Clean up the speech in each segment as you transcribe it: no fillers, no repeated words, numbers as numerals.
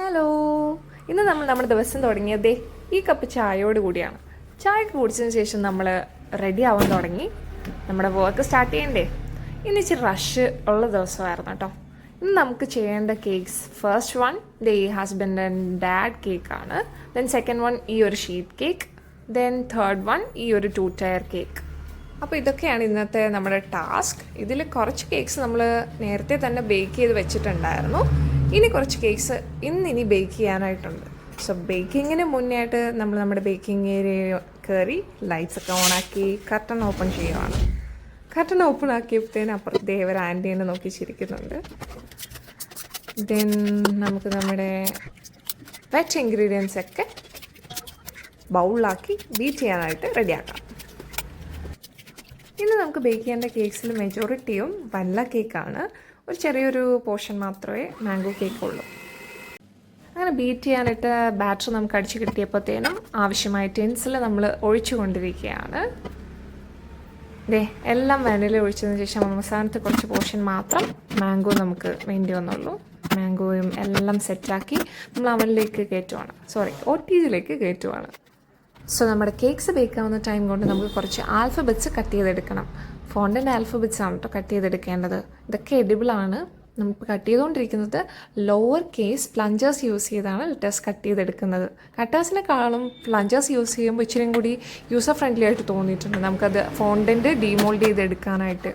Hello, ഇന്ന് നമ്മുടെ ദിവസം തുടങ്ങിയത് ഈ കപ്പ് ചായയോട് കൂടിയാണ്. ചായ കുടിച്ചതിന് ശേഷം നമ്മൾ റെഡി ആവാൻ തുടങ്ങി. നമ്മുടെ വർക്ക് സ്റ്റാർട്ട് ചെയ്യണ്ടേ. ഇന്ന് ഇച്ചിരി റഷ് ഉള്ള ദിവസമായിരുന്നു കേട്ടോ. ഇന്ന് നമുക്ക് ചെയ്യേണ്ട കേക്ക്സ്, ഫസ്റ്റ് വൺ ഈ ഹസ്ബൻഡ് ആൻഡ് ഡാഡ് കേക്കാണ്. ദെൻ സെക്കൻഡ് വൺ ഈ ഒരു sheet cake. Then third one ഈ ഒരു 2 ടയർ കേക്ക്. അപ്പോൾ ഇതൊക്കെയാണ് ഇന്നത്തെ നമ്മുടെ ടാസ്ക്. ഇതിൽ കുറച്ച് കേക്ക്സ് നമ്മൾ നേരത്തെ തന്നെ ബേക്ക് ചെയ്ത് വെച്ചിട്ടുണ്ടായിരുന്നു. ഇനി കുറച്ച് കേക്ക്സ് ഇനി ബേക്ക് ചെയ്യാനായിട്ടുണ്ട്. സോ ബേക്കിങ്ങിന് മുന്നേ ആയിട്ട് നമ്മൾ നമ്മുടെ ബേക്കിംഗ് ഏരിയ കയറി ലൈറ്റ്സൊക്കെ ഓണാക്കി കർട്ടൺ ഓപ്പൺ ചെയ്യുവാണ്. കർട്ടൺ ഓപ്പൺ ആക്കിയപ്പോഴത്തേന് അപ്പുറത്തെ ഒരു ആൻറ്റീനെ നോക്കി ചിരിക്കുന്നുണ്ട്. ദെൻ നമുക്ക് നമ്മുടെ വെറ്റ് ഇൻഗ്രീഡിയൻസ് ഒക്കെ ബൗളിലാക്കി ബീറ്റ് ചെയ്യാനായിട്ട് റെഡിയാക്കാം. ഇന്ന് നമുക്ക് ബേക്ക് ചെയ്യേണ്ട കേക്ക്സിൽ മെജോറിറ്റിയും വനില കേക്കാണ്. ഒരു ചെറിയൊരു പോർഷൻ മാത്രമേ മാംഗോ കേക്കുള്ളൂ. അങ്ങനെ ബീറ്റ് ചെയ്യാനായിട്ട് ബാറ്റർ നമുക്ക് അടിച്ച് കിട്ടിയപ്പോഴത്തേനും ആവശ്യമായ ടിൻസിൽ നമ്മൾ ഒഴിച്ചു കൊണ്ടിരിക്കുകയാണ്. എല്ലാം വനില ഒഴിച്ചതിന് ശേഷം അവസാനത്തെ കുറച്ച് പോർഷൻ മാത്രം മാംഗോ നമുക്ക് വേണ്ടി വന്നുള്ളൂ. മാംഗോയും എല്ലാം സെറ്റാക്കി നമ്മൾ അവനിലേക്ക് കയറ്റുവാണ്, OTGയിലേക്ക് കയറ്റുവാണ്. സോ നമ്മുടെ കേക്ക്സ് ബേക്കാവുന്ന ടൈം കൊണ്ട് നമുക്ക് കുറച്ച് ആൽഫബറ്റ്സ് കട്ട് ചെയ്തെടുക്കണം. ഫോണ്ടൻ്റ് ആൽഫബറ്റ്സ് ആണ് കേട്ടോ കട്ട് ചെയ്തെടുക്കേണ്ടത്. ഇതൊക്കെ എഡിബിളാണ്. നമുക്ക് കട്ട് ചെയ്തുകൊണ്ടിരിക്കുന്നത് ലോവർ കേസ് പ്ലഞ്ചേഴ്സ് യൂസ് ചെയ്താണ് ലെറ്റേഴ്സ് കട്ട് ചെയ്തെടുക്കുന്നത്. കട്ടേഴ്സിനെക്കാളും പ്ലഞ്ചേഴ്സ് യൂസ് ചെയ്യുമ്പോൾ ഇച്ചിരിയും കൂടി യൂസർ ഫ്രണ്ട്ലി ആയിട്ട് തോന്നിയിട്ടുണ്ട് നമുക്കത് ഫോണ്ടൻ്റ് ഡീമോൾഡ് ചെയ്തെടുക്കാനായിട്ട്.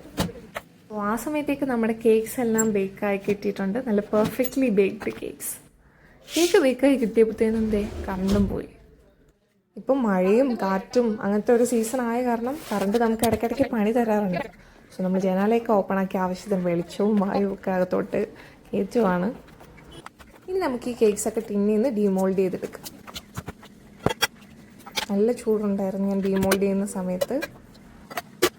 അപ്പോൾ ആ സമയത്തേക്ക് നമ്മുടെ കേക്ക്സ് എല്ലാം ബേക്കായി കിട്ടിയിട്ടുണ്ട്. നല്ല പെർഫെക്റ്റ്ലി ബേക്ക്ഡ് കേക്ക്സ്. കേക്ക് ബേക്കായി കിട്ടിയപ്പോഴത്തേനും കറണ്ടും പോയി. ഇപ്പം മഴയും കാറ്റും അങ്ങനത്തെ ഒരു സീസൺ ആയ കാരണം കറണ്ട് നമുക്ക് ഇടയ്ക്കിടയ്ക്ക് പണി തരാറുണ്ട്. സോ നമ്മൾ ജനാലയൊക്കെ ഓപ്പൺ ആക്കി ആവശ്യത്തിന് വെളിച്ചവും വായുവും ഒക്കെ അകത്തോട്ട് കയറ്റുവാണ്. ഇനി നമുക്ക് ഈ കേക്ക്സൊക്കെ ടിന്നിൽ നിന്ന് ഡീമോൾഡ് ചെയ്തെടുക്കാം. നല്ല ചൂടുണ്ടായിരുന്നു ഞാൻ ഡീമോൾഡ് ചെയ്യുന്ന സമയത്ത്.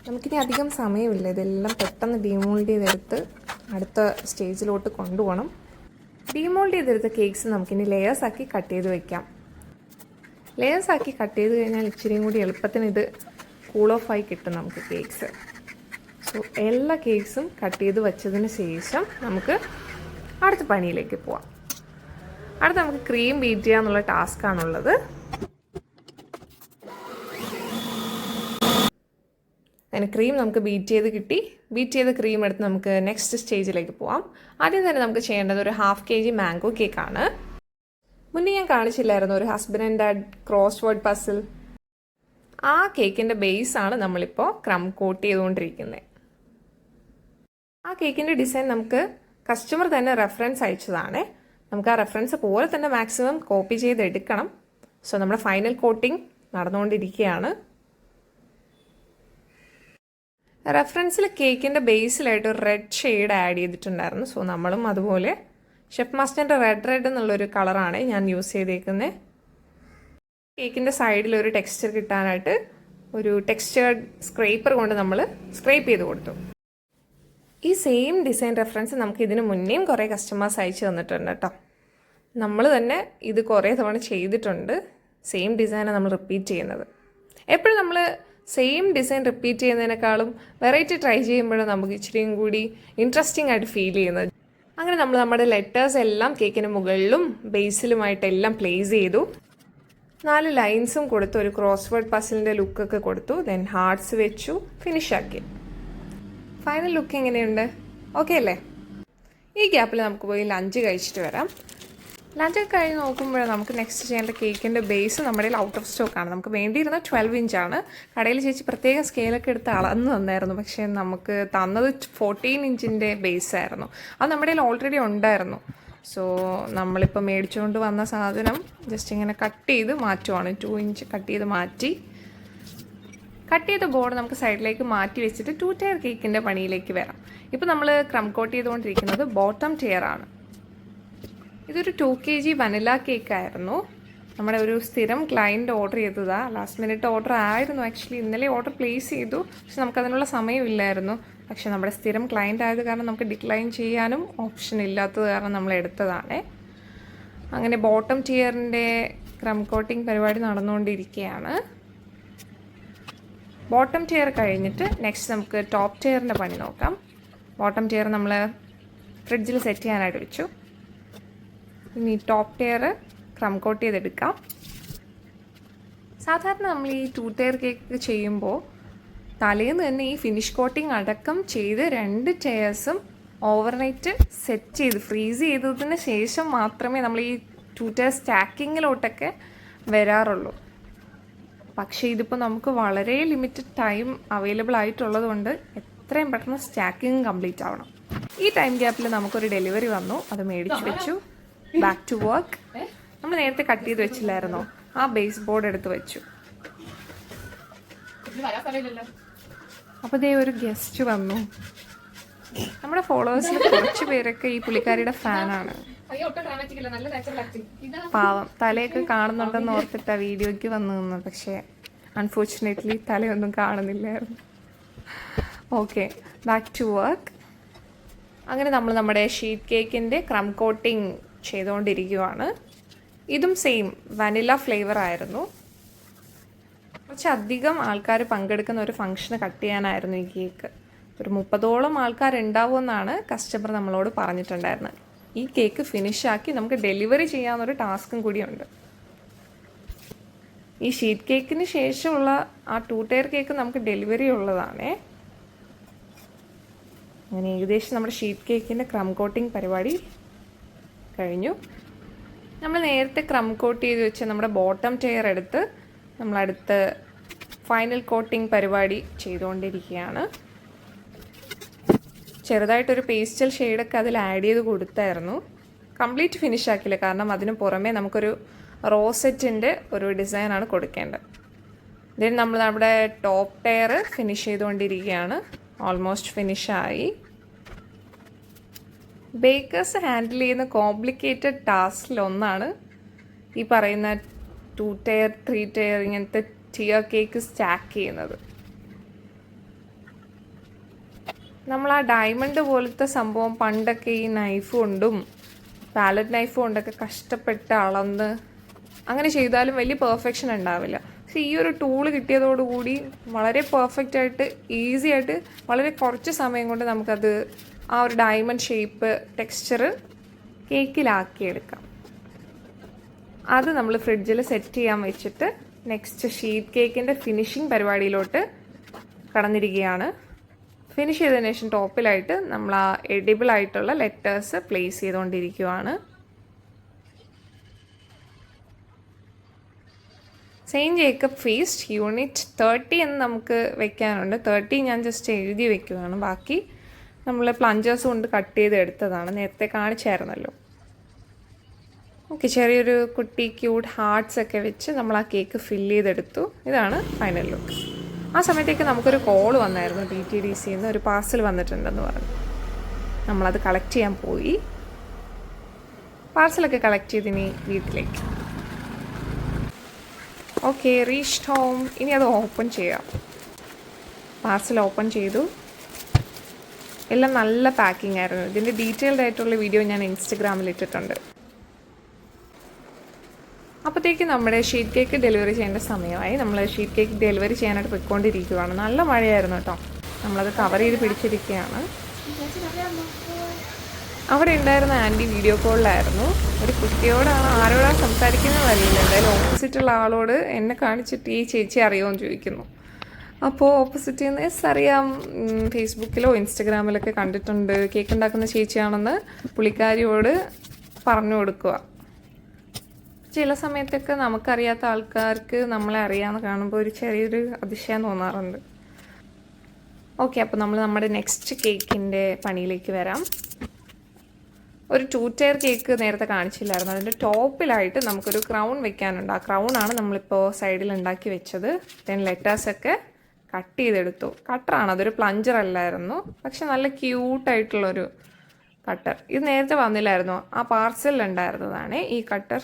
നമുക്കിനി അധികം സമയമില്ല. ഇതെല്ലാം പെട്ടെന്ന് ഡീമോൾഡ് ചെയ്തെടുത്ത് അടുത്ത സ്റ്റേജിലോട്ട് കൊണ്ടുപോകണം. ഡീമോൾഡ് ചെയ്തെടുത്ത കേക്ക്സ് നമുക്കിനി ലെയേഴ്സാക്കി കട്ട് ചെയ്ത് വെക്കാം. ലെയേഴ്സാക്കി കട്ട് ചെയ്ത് കഴിഞ്ഞാൽ ഇച്ചിരിയും കൂടി എളുപ്പത്തിന് ഇത് കൂൾ ഓഫ് ആയി കിട്ടും നമുക്ക് കേക്ക്സ്. സോ എല്ലാ കേക്ക്സും കട്ട് ചെയ്ത് വെച്ചതിന് ശേഷം നമുക്ക് അടുത്ത പണിയിലേക്ക് പോവാം. അടുത്ത നമുക്ക് ക്രീം ബീറ്റ് ചെയ്യുക എന്നുള്ള ടാസ്ക്കാണുള്ളത്. അങ്ങനെ ക്രീം നമുക്ക് ബീറ്റ് ചെയ്ത് കിട്ടി. ബീറ്റ് ചെയ്ത ക്രീം എടുത്ത് നമുക്ക് നെക്സ്റ്റ് സ്റ്റേജിലേക്ക് പോവാം. ആദ്യം തന്നെ നമുക്ക് ചെയ്യേണ്ടത് ഒരു 1/2 kg മാംഗോ കേക്കാണ്. മുന്നേ ഞാൻ കാണിച്ചില്ലായിരുന്നു ഒരു husband and dad cross word puzzle. ആ കേക്കിൻ്റെ ബേസാണ് നമ്മളിപ്പോൾ ക്രം കോട്ട് ചെയ്തുകൊണ്ടിരിക്കുന്നത്. ആ കേക്കിൻ്റെ ഡിസൈൻ നമുക്ക് കസ്റ്റമർ തന്നെ റെഫറൻസ് അയച്ചതാണ്. നമുക്ക് ആ റെഫറൻസ് പോലെ തന്നെ മാക്സിമം കോപ്പി ചെയ്തെടുക്കണം. സോ നമ്മുടെ ഫൈനൽ കോട്ടിംഗ് നടന്നുകൊണ്ടിരിക്കുകയാണ്. റെഫറൻസിൽ കേക്കിൻ്റെ ബേസിലായിട്ട് ഒരു റെഡ് ഷെയ്ഡ് ആഡ് ചെയ്തിട്ടുണ്ടായിരുന്നു. സോ നമ്മളും അതുപോലെ ഷെഫ് മാസ്റ്ററിൻ്റെ റെഡ് എന്നുള്ളൊരു കളറാണ് ഞാൻ യൂസ് ചെയ്തേക്കുന്നത്. കേക്കിൻ്റെ സൈഡിൽ ഒരു ടെക്സ്ചർ കിട്ടാനായിട്ട് ഒരു ടെക്സ്ചേർഡ് സ്ക്രേപ്പർ കൊണ്ട് നമ്മൾ സ്ക്രേപ്പ് ചെയ്ത് കൊടുത്തു. ഈ സെയിം ഡിസൈൻ റെഫറൻസ് നമുക്ക് ഇതിന് മുന്നേയും കുറേ കസ്റ്റമേഴ്സ് അയച്ചു തന്നിട്ടുണ്ട് കേട്ടോ. നമ്മൾ തന്നെ ഇത് കുറേ തവണ ചെയ്തിട്ടുണ്ട്. സെയിം ഡിസൈനാണ് നമ്മൾ റിപ്പീറ്റ് ചെയ്യുന്നത്. എപ്പോഴും നമ്മൾ സെയിം ഡിസൈൻ റിപ്പീറ്റ് ചെയ്യുന്നതിനേക്കാളും വെറൈറ്റി ട്രൈ ചെയ്യുമ്പോഴാണ് നമുക്ക് ഇച്ചിരിയും കൂടി ഇൻട്രസ്റ്റിംഗ് ആയിട്ട് ഫീൽ ചെയ്യുന്നത്. അങ്ങനെ നമ്മൾ നമ്മുടെ ലെറ്റേഴ്സ് എല്ലാം കേക്കിന് മുകളിലും ബേസിലുമായിട്ടെല്ലാം പ്ലേസ് ചെയ്തു. 4 ലൈൻസും കൊടുത്തു. ഒരു ക്രോസ് വേർഡ് പസിലിൻ്റെ ലുക്കൊക്കെ കൊടുത്തു. ദെൻ ഹാർട്ട്സ് വെച്ചു. ഫിനിഷാക്കി. ഫൈനൽ ലുക്ക് എങ്ങനെയുണ്ട്? ഓക്കെ അല്ലേ? ഈ ഗ്യാപ്പിൽ നമുക്ക് പോയി ലഞ്ച് കഴിച്ചിട്ട് വരാം. ലഞ്ചൊക്കെ കഴിഞ്ഞ് നോക്കുമ്പോഴാണ് നമുക്ക് നെക്സ്റ്റ് ചെയ്യേണ്ട കേക്കിൻ്റെ ബേസ് നമ്മുടെ ഔട്ട് ഓഫ് സ്റ്റോക്കാണ്. നമുക്ക് വേണ്ടിയിരുന്ന 12 ഇഞ്ചാണ്. കടയിൽ ചേച്ചി പ്രത്യേകം സ്കെയിലൊക്കെ എടുത്ത് അളന്ന് തന്നായിരുന്നു. പക്ഷേ നമുക്ക് തന്നത് 14 ഇഞ്ചിൻ്റെ ബേസായിരുന്നു. അത് നമ്മുടെ ഓൾറെഡി ഉണ്ടായിരുന്നു. സോ നമ്മളിപ്പോൾ മേടിച്ചുകൊണ്ട് വന്ന സാധനം ജസ്റ്റ് ഇങ്ങനെ കട്ട് ചെയ്ത് മാറ്റുവാണ്. 2 ഇഞ്ച് കട്ട് ചെയ്ത് മാറ്റി. കട്ട് ചെയ്ത ബോർഡ് നമുക്ക് സൈഡിലേക്ക് മാറ്റി വെച്ചിട്ട് 2 ടയർ കേക്കിൻ്റെ പണിയിലേക്ക് വരാം. ഇപ്പോൾ നമ്മൾ ക്രം കോട്ട് ചെയ്തുകൊണ്ടിരിക്കുന്നത് ബോട്ടം ടയർ ആണ്. ഇതൊരു 2 kg വനില കേക്കായിരുന്നു. നമ്മുടെ ഒരു സ്ഥിരം ക്ലയൻറ്റ് ഓർഡർ ചെയ്തതാണ്. ലാസ്റ്റ് മിനിറ്റ് ഓർഡർ ആയിരുന്നു. ആക്ച്വലി ഇന്നലെ ഓർഡർ പ്ലേസ് ചെയ്തു. പക്ഷെ നമുക്കതിനുള്ള സമയമില്ലായിരുന്നു. പക്ഷെ നമ്മുടെ സ്ഥിരം ക്ലയൻറ്റ് ആയത് കാരണം നമുക്ക് ഡിക്ലൈൻ ചെയ്യാനും ഓപ്ഷൻ ഇല്ലാത്തത് കാരണം നമ്മൾ എടുത്തതാണ്. അങ്ങനെ ബോട്ടം ടയറിൻ്റെ ക്രം കോട്ടിംഗ് പരിപാടി നടന്നുകൊണ്ടിരിക്കുകയാണ്. ബോട്ടം ടയർ കഴിഞ്ഞിട്ട് നെക്സ്റ്റ് നമുക്ക് ടോപ്പ് ടയറിൻ്റെ പണി നോക്കാം. ബോട്ടം ടയർ നമ്മൾ ഫ്രിഡ്ജിൽ സെറ്റ് ചെയ്യാനായിട്ട് വെച്ചു. ഇനി ടോപ്പ് ലെയർ ക്രം കോട്ട് ചെയ്തെടുക്കാം. സാധാരണ നമ്മൾ ഈ 2 ടയർ കേക്ക് ചെയ്യുമ്പോൾ തലേന്ന് തന്നെ ഈ ഫിനിഷ് കോട്ടിംഗ് അടക്കം ചെയ്ത് 2 ടയർസും ഓവർനൈറ്റ് സെറ്റ് ചെയ്ത് ഫ്രീസ് ചെയ്തതിന് ശേഷം മാത്രമേ നമ്മൾ ഈ 2 ടയർ സ്റ്റാക്കിങ്ങിലോട്ടൊക്കെ വരാറുള്ളൂ. പക്ഷേ ഇതിപ്പോൾ നമുക്ക് വളരെ ലിമിറ്റഡ് ടൈം അവൈലബിൾ ആയിട്ടുള്ളത് കൊണ്ട് എത്രയും പെട്ടെന്ന് സ്റ്റാക്കിങ് കംപ്ലീറ്റ് ആവണം. ഈ ടൈം ഗ്യാപ്പിൽ നമുക്കൊരു ഡെലിവറി വന്നു, അത് മേടിച്ച് വെച്ചു. Back to work. നമ്മൾ നേരത്തെ കട്ട് ചെയ്ത് വെച്ചില്ലായിരുന്നോ, ആ ബേസ് ബോർഡ് എടുത്ത് വെച്ചു. അപ്പോൾ ദേ ഒരു ഗസ്റ്റ് വന്നു. നമ്മുടെ ഫോളോവേഴ്സിൽ കുറച്ച് പേരൊക്കെ ഈ പുള്ളിക്കാരിയുടെ ഫാനാണ്. പാവം, തലയൊക്കെ കാണുന്നുണ്ടെന്ന് ഓർത്തിട്ട് ആ വീഡിയോയ്ക്ക് വന്നു നിന്നു. പക്ഷേ അൺഫോർച്ചുനേറ്റ്ലി തലയൊന്നും കാണുന്നില്ലായിരുന്നു. Okay, back to work. അങ്ങനെ നമ്മൾ നമ്മുടെ ഷീറ്റ് കേക്കിൻ്റെ ക്രം കോട്ടിങ് ചെയ്തുകൊണ്ടിരിക്കുകയാണ്. ഇതും സെയിം വനില ഫ്ലേവർ ആയിരുന്നു. കുറച്ചധികം ആൾക്കാർ പങ്കെടുക്കുന്ന ഒരു ഫംഗ്ഷന് കട്ട് ചെയ്യാനായിരുന്നു ഈ കേക്ക്. ഒരു 30ഓളം ആൾക്കാരുണ്ടാവുമെന്നാണ് കസ്റ്റമർ നമ്മളോട് പറഞ്ഞിട്ടുണ്ടായിരുന്നത്. ഈ കേക്ക് ഫിനിഷാക്കി നമുക്ക് ഡെലിവറി ചെയ്യാവുന്നൊരു ടാസ്കും കൂടിയുണ്ട്. ഈ ഷീറ്റ് കേക്കിന് ശേഷമുള്ള ആ 2 ടയർ കേക്ക് നമുക്ക് ഡെലിവറി ഉള്ളതാണേ. അങ്ങനെ ഏകദേശം നമ്മുടെ ഷീറ്റ് കേക്കിൻ്റെ ക്രം കോട്ടിംഗ് പരിപാടി കഴിഞ്ഞു. നമ്മൾ നേരത്തെ ക്രം കോട്ട് ചെയ്ത് വെച്ച നമ്മുടെ ബോട്ടം ടയർ എടുത്ത് നമ്മളടുത്ത് ഫൈനൽ കോട്ടിംഗ് പരിപാടി ചെയ്തുകൊണ്ടിരിക്കുകയാണ്. ചെറുതായിട്ടൊരു പേസ്റ്റൽ ഷെയ്ഡൊക്കെ അതിൽ ആഡ് ചെയ്ത് കൊടുത്തായിരുന്നു. കംപ്ലീറ്റ് ഫിനിഷ് ആക്കില്ല, കാരണം അതിന് പുറമേ നമുക്കൊരു റോസെറ്റിൻ്റെ ഒരു ഡിസൈനാണ് കൊടുക്കേണ്ടത്. ഇതിന് നമ്മൾ നമ്മുടെ ടോപ്പ് ടയർ ഫിനിഷ് ചെയ്തുകൊണ്ടിരിക്കുകയാണ്. ഓൾമോസ്റ്റ് ഫിനിഷായി. ബേക്കേഴ്സ് ഹാൻഡിൽ ചെയ്യുന്ന കോംപ്ലിക്കേറ്റഡ് ടാസ്കിലൊന്നാണ് ഈ പറയുന്ന 2 ടയർ 3 ടയർ ഇങ്ങനത്തെ ടിയർ കേക്ക് സ്റ്റാക്ക് ചെയ്യുന്നത്. നമ്മൾ ആ ഡയമണ്ട് പോലത്തെ സംഭവം പണ്ടൊക്കെ ഈ നൈഫ് കൊണ്ടും പാലറ്റ് നൈഫ് കൊണ്ടൊക്കെ കഷ്ടപ്പെട്ട് അളന്ന് അങ്ങനെ ചെയ്താലും വലിയ പെർഫെക്ഷൻ ഉണ്ടാവില്ല. പക്ഷേ ഈ ഒരു ടൂള് കിട്ടിയതോടുകൂടി വളരെ പെർഫെക്റ്റ് ആയിട്ട് ഈസി ആയിട്ട് വളരെ കുറച്ച് സമയം കൊണ്ട് നമുക്കത് ആ ഒരു ഡയമണ്ട് ഷേപ്പ് ടെക്സ്ചർ കേക്കിലാക്കിയെടുക്കാം. അത് നമ്മൾ ഫ്രിഡ്ജിൽ സെറ്റ് ചെയ്യാൻ വെച്ചിട്ട് നെക്സ്റ്റ് ഷീറ്റ് കേക്കിൻ്റെ ഫിനിഷിംഗ് പരിപാടിയിലോട്ട് കടന്നിരിക്കുകയാണ്. ഫിനിഷ് ചെയ്തതിന് ശേഷം ടോപ്പിലായിട്ട് നമ്മൾ ആ എഡിബിൾ ആയിട്ടുള്ള ലെറ്റേഴ്സ് പ്ലേസ് ചെയ്തുകൊണ്ടിരിക്കുകയാണ്. സെയിൻറ്റ് ജേക്കബ് ഫീസ്റ്റ് യൂണിറ്റ് 30 എന്ന് നമുക്ക് വെക്കാനുണ്ട്. 30 ഞാൻ ജസ്റ്റ് എഴുതി വെക്കുകയാണ്. ബാക്കി നമ്മൾ പ്ലഞ്ചേഴ്സ് കൊണ്ട് കട്ട് ചെയ്ത് എടുത്തതാണ്, നേരത്തെ കാണിച്ചായിരുന്നല്ലോ. ഓക്കെ, ചെറിയൊരു കുട്ടി ക്യൂട്ട് ഹാർട്ട്സ് ഒക്കെ വെച്ച് നമ്മൾ ആ കേക്ക് ഫില്ല് ചെയ്തെടുത്തു. ഇതാണ് ഫൈനൽ ലുക്ക്. ആ സമയത്തേക്ക് നമുക്കൊരു കോൾ വന്നായിരുന്നു DTDCന്ന്, ഒരു പാർസൽ വന്നിട്ടുണ്ടെന്ന് പറഞ്ഞു. നമ്മളത് കളക്ട് ചെയ്യാൻ പോയി. പാർസലൊക്കെ കളക്ട് ചെയ്തിനി വീട്ടിലേക്ക്. Okay, reached home. ഇനി അത് ഓപ്പൺ ചെയ്യാം. പാർസൽ ഓപ്പൺ ചെയ്തു. എല്ലാം നല്ല പാക്കിംഗ് ആയിരുന്നു. ഇതിൻ്റെ ഡീറ്റെയിൽഡ് ആയിട്ടുള്ള വീഡിയോ ഞാൻ ഇൻസ്റ്റഗ്രാമിൽ ഇട്ടിട്ടുണ്ട്. അപ്പോഴത്തേക്ക് നമ്മുടെ ഷീറ്റ് കേക്ക് ഡെലിവറി ചെയ്യേണ്ട സമയമായി. നമ്മൾ ഷീറ്റ് കേക്ക് ഡെലിവറി ചെയ്യാനായിട്ട് പോയിക്കൊണ്ടിരിക്കുകയാണ്. നല്ല മഴയായിരുന്നു കേട്ടോ. നമ്മളത് കവർ ചെയ്ത് പിടിച്ചിരിക്കുകയാണ്. അവിടെ ഉണ്ടായിരുന്ന ആൻറ്റി വീഡിയോ കോളിലായിരുന്നു. ഒരു കുട്ടിയോടാണ്, ആരോടാണ് സംസാരിക്കുന്നത് അറിയില്ല. എന്തായാലും ഓപ്പോസിറ്റുള്ള ആളോട് എന്നെ കാണിച്ചിട്ട് ഈ ചേച്ചി അറിയുമോ ചോദിക്കുന്നു. അപ്പോൾ ഓപ്പോസിറ്റിൽ നിന്ന് എസ് അറിയാം, ഫേസ്ബുക്കിലോ ഇൻസ്റ്റഗ്രാമിലൊക്കെ കണ്ടിട്ടുണ്ട്, കേക്ക് ഉണ്ടാക്കുന്ന ചേച്ചിയാണെന്ന് പുള്ളിക്കാരിയോട് പറഞ്ഞു കൊടുക്കുക. ചില സമയത്തൊക്കെ നമുക്കറിയാത്ത ആൾക്കാർക്ക് നമ്മളെ അറിയാമെന്ന് കാണുമ്പോൾ ഒരു ചെറിയൊരു അതിശയം തോന്നാറുണ്ട്. ഓക്കെ, അപ്പോൾ നമ്മൾ നമ്മുടെ നെക്സ്റ്റ് കേക്കിൻ്റെ പണിയിലേക്ക് വരാം. ഒരു 2 ടയർ കേക്ക് നേരത്തെ കാണിച്ചില്ലായിരുന്നു. അതിൻ്റെ ടോപ്പിലായിട്ട് നമുക്കൊരു ക്രൗൺ വെക്കാനുണ്ട്. ആ ക്രൗണാണ് നമ്മളിപ്പോൾ സൈഡിൽ ഉണ്ടാക്കി വെച്ചത്. ദെൻ ലെറ്റേഴ്സൊക്കെ കട്ട് ചെയ്തെടുത്തു. കട്ടറാണ്, അതൊരു പ്ലഞ്ചർ അല്ലായിരുന്നു, പക്ഷെ നല്ല ക്യൂട്ടായിട്ടുള്ളൊരു കട്ടർ. ഇത് നേരത്തെ വന്നില്ലായിരുന്നു, ആ പാർസലിലുണ്ടായിരുന്നതാണ് ഈ കട്ടർ.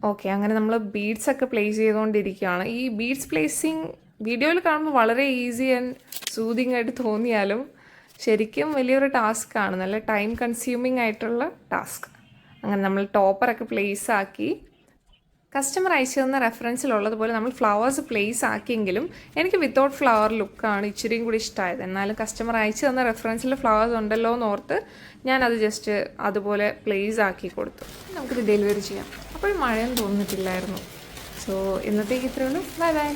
ഓക്കെ, അങ്ങനെ നമ്മൾ ബീഡ്സൊക്കെ പ്ലേസ് ചെയ്തുകൊണ്ടിരിക്കുകയാണ്. ഈ ബീഡ്സ് പ്ലേസിങ് വീഡിയോയിൽ കാണുമ്പോൾ വളരെ ഈസി ആൻഡ് സൂതിങ് ആയിട്ട് തോന്നിയാലും ശരിക്കും വലിയൊരു ടാസ്ക്കാണ്, നല്ല ടൈം കൺസ്യൂമിങ് ആയിട്ടുള്ള ടാസ്ക്. അങ്ങനെ നമ്മൾ ടോപ്പറൊക്കെ പ്ലേസ് ആക്കി കസ്റ്റമർ അയച്ചു തന്ന റെഫറൻസിലുള്ളതുപോലെ നമ്മൾ ഫ്ലവേഴ്സ് പ്ലേസ് ആക്കിയെങ്കിലും എനിക്ക് വിത്തൗട്ട് ഫ്ലവർ ലുക്കാണ് ഇച്ചിരിയും കൂടി ഇഷ്ടമായത്. എന്നാലും കസ്റ്റമർ അയച്ചു തന്ന റെഫറൻസിൽ ഫ്ലവേഴ്സ് ഉണ്ടല്ലോ എന്നോർത്ത് ഞാനത് ജസ്റ്റ് അതുപോലെ പ്ലേസ് ആക്കി കൊടുത്തു. നമുക്കിത് ഡെലിവറി ചെയ്യാം. അപ്പോഴും മഴയൊന്നും തോന്നിട്ടില്ലായിരുന്നു. സോ ഇന്നത്തേക്ക് ഇത്രയേ ഉള്ളൂ. Bye bye.